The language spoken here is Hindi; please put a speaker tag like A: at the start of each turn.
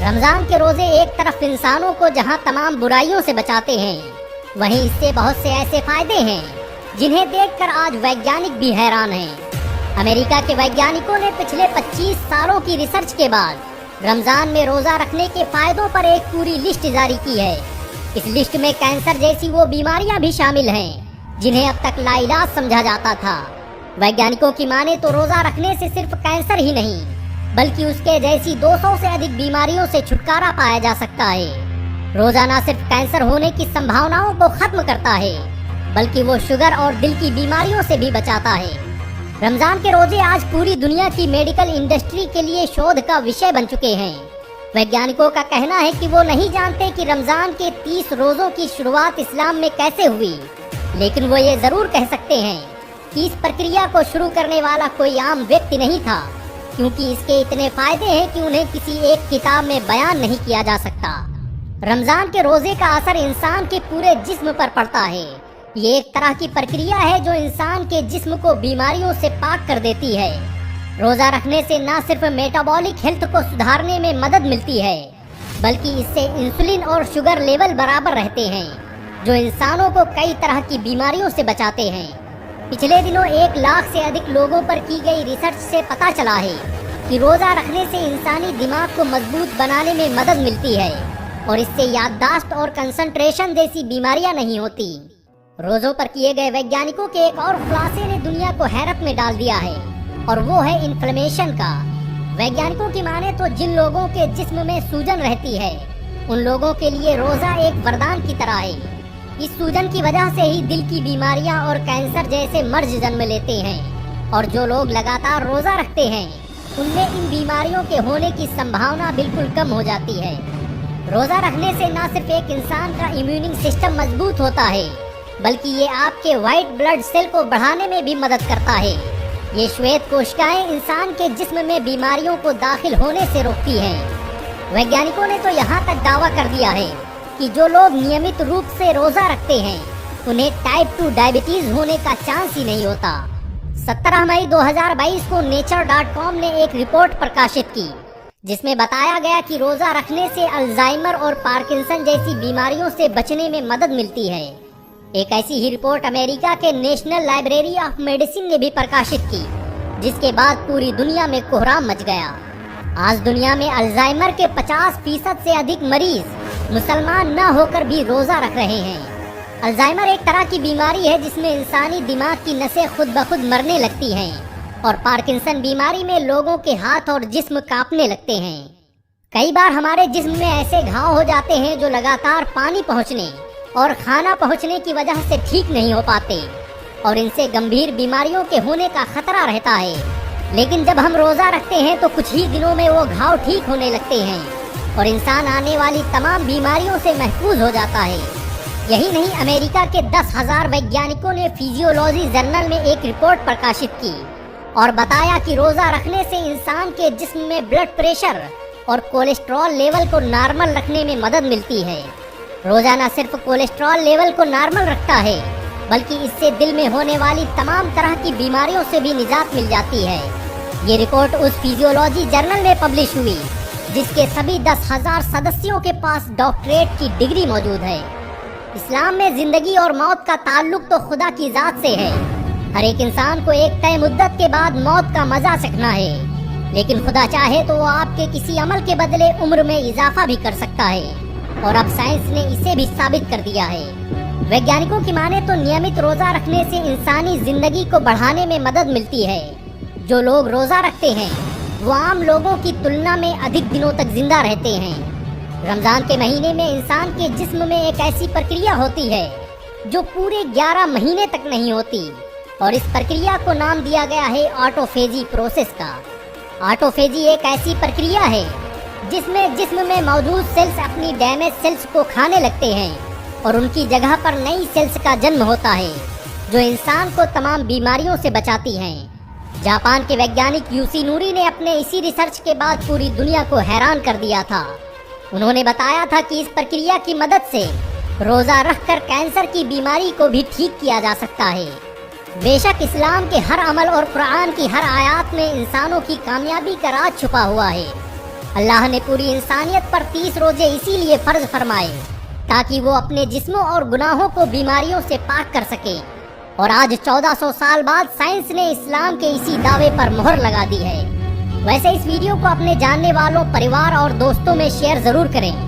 A: रमजान के रोजे एक तरफ इंसानों को जहां तमाम बुराइयों से बचाते हैं, वहीं इससे बहुत से ऐसे फायदे हैं जिन्हें देखकर आज वैज्ञानिक भी हैरान हैं। अमेरिका के वैज्ञानिकों ने पिछले 25 सालों की रिसर्च के बाद रमजान में रोजा रखने के फायदों पर एक पूरी लिस्ट जारी की है। इस लिस्ट में कैंसर जैसी वो बीमारियां भी शामिल हैं जिन्हें अब तक लाइलाज समझा जाता था। वैज्ञानिकों की माने तो रोजा रखने से सिर्फ कैंसर ही नहीं बल्कि उसके जैसी 200 से अधिक बीमारियों से छुटकारा पाया जा सकता है। रोजा न सिर्फ कैंसर होने की संभावनाओं को खत्म करता है बल्कि वो शुगर और दिल की बीमारियों से भी बचाता है। रमजान के रोजे आज पूरी दुनिया की मेडिकल इंडस्ट्री के लिए शोध का विषय बन चुके हैं। वैज्ञानिकों का कहना है कि वो नहीं जानते कि रमजान के 30 रोजों की शुरुआत इस्लाम में कैसे हुई, लेकिन वो ये जरूर कह सकते हैं कि इस प्रक्रिया को शुरू करने वाला कोई आम व्यक्ति नहीं था, क्योंकि इसके इतने फायदे हैं कि उन्हें किसी एक किताब में बयान नहीं किया जा सकता। रमजान के रोजे का असर इंसान के पूरे जिस्म पर पड़ता है। ये एक तरह की प्रक्रिया है जो इंसान के जिस्म को बीमारियों से पाक कर देती है। रोजा रखने से न सिर्फ मेटाबॉलिक हेल्थ को सुधारने में मदद मिलती है बल्कि इससे इंसुलिन और शुगर लेवल बराबर रहते हैं, जो इंसानों को कई तरह की बीमारियों से बचाते हैं। पिछले दिनों 1 लाख से अधिक लोगों पर की गई रिसर्च से पता चला है कि रोजा रखने से इंसानी दिमाग को मजबूत बनाने में मदद मिलती है और इससे याददाश्त और कंसंट्रेशन जैसी बीमारियां नहीं होती। रोजों पर किए गए वैज्ञानिकों के एक और खुलासे ने दुनिया को हैरत में डाल दिया है और वो है इन्फ्लेमेशन का। वैज्ञानिकों की माने तो जिन लोगों के जिस्म में सूजन रहती है उन लोगों के लिए रोजा एक वरदान की तरह है। इस सूजन की वजह से ही दिल की बीमारियां और कैंसर जैसे मर्ज जन्म लेते हैं और जो लोग लगातार रोजा रखते हैं उनमें इन बीमारियों के होने की संभावना बिल्कुल कम हो जाती है। रोजा रखने से न सिर्फ एक इंसान का इम्यूनिंग सिस्टम मजबूत होता है बल्कि ये आपके व्हाइट ब्लड सेल को बढ़ाने में भी मदद करता है। ये श्वेत कोशिकाएं इंसान के जिस्म में बीमारियों को दाखिल होने से रोकती हैं। वैज्ञानिकों ने तो यहाँ तक दावा कर दिया है कि जो लोग नियमित रूप से रोजा रखते हैं उन्हें टाइप 2 डायबिटीज होने का चांस ही नहीं होता। 17 मई 2022 को nature.com ने एक रिपोर्ट प्रकाशित की जिसमें बताया गया कि रोजा रखने से अल्जाइमर और पार्किंसन जैसी बीमारियों से बचने में मदद मिलती है। एक ऐसी ही रिपोर्ट अमेरिका के नेशनल लाइब्रेरी ऑफ मेडिसिन ने भी प्रकाशित की, जिसके बाद पूरी दुनिया में कोहराम मच गया। आज दुनिया में अल्जाइमर के 50% से अधिक मरीज मुसलमान न होकर भी रोजा रख रहे हैं। अल्जाइमर एक तरह की बीमारी है जिसमें इंसानी दिमाग की नसें खुद ब खुद मरने लगती हैं और पार्किंसन बीमारी में लोगों के हाथ और जिस्म कांपने लगते हैं। कई बार हमारे जिस्म में ऐसे घाव हो जाते हैं जो लगातार पानी पहुंचने और खाना पहुंचने की वजह से ठीक नहीं हो पाते और इनसे गंभीर बीमारियों के होने का खतरा रहता है। लेकिन जब हम रोजा रखते हैं तो कुछ ही दिनों में वो घाव ठीक होने लगते हैं और इंसान आने वाली तमाम बीमारियों से महफूज हो जाता है। यही नहीं, अमेरिका के 10,000 वैज्ञानिकों ने फिजियोलॉजी जर्नल में एक रिपोर्ट प्रकाशित की और बताया कि रोजा रखने से इंसान के जिस्म में ब्लड प्रेशर और कोलेस्ट्रॉल लेवल को नॉर्मल रखने में मदद मिलती है। रोजा न सिर्फ कोलेस्ट्रॉल लेवल को नॉर्मल रखता है बल्कि इससे दिल में होने वाली तमाम तरह की बीमारियों से भी निजात मिल जाती है। ये रिपोर्ट उस फिजियोलॉजी जर्नल में पब्लिश हुई जिसके सभी 10,000 सदस्यों के पास डॉक्टरेट की डिग्री मौजूद है। इस्लाम में जिंदगी और मौत का ताल्लुक तो खुदा की जात से है। हर एक इंसान को एक तय मुद्दत के बाद मौत का मजा चखना है, लेकिन खुदा चाहे तो वो आपके किसी अमल के बदले उम्र में इजाफा भी कर सकता है और अब साइंस ने इसे भी साबित कर दिया है। वैज्ञानिकों की माने तो नियमित रोजा रखने से इंसानी जिंदगी को बढ़ाने में मदद मिलती है। जो लोग रोजा रखते हैं वो आम लोगों की तुलना में अधिक दिनों तक जिंदा रहते हैं। रमजान के महीने में इंसान के जिस्म में एक ऐसी प्रक्रिया होती है जो पूरे 11 महीने तक नहीं होती और इस प्रक्रिया को नाम दिया गया है ऑटोफेजी प्रोसेस का। ऑटोफेजी एक ऐसी प्रक्रिया है जिसमें जिस्म में मौजूद सेल्स अपनी डैमेज सेल्स को खाने लगते हैं और उनकी जगह पर नई सेल्स का जन्म होता है जो इंसान को तमाम बीमारियों से बचाती हैं। जापान के वैज्ञानिक यूसी नूरी ने अपने इसी रिसर्च के बाद पूरी दुनिया को हैरान कर दिया था। उन्होंने बताया था कि इस प्रक्रिया की मदद से रोजा रखकर कैंसर की बीमारी को भी ठीक किया जा सकता है। बेशक इस्लाम के हर अमल और कुरान की हर आयत में इंसानों की कामयाबी का राज छुपा हुआ है, अल्लाह ने पूरी इंसानियत पर 30 रोजे इसीलिए फर्ज फरमाए ताकि वो अपने जिस्मों और गुनाहों को बीमारियों से पाक कर सके। और आज 1400 साल बाद साइंस ने इस्लाम के इसी दावे पर मोहर लगा दी है। वैसे इस वीडियो को अपने जानने वालों, परिवार और दोस्तों में शेयर जरूर करें।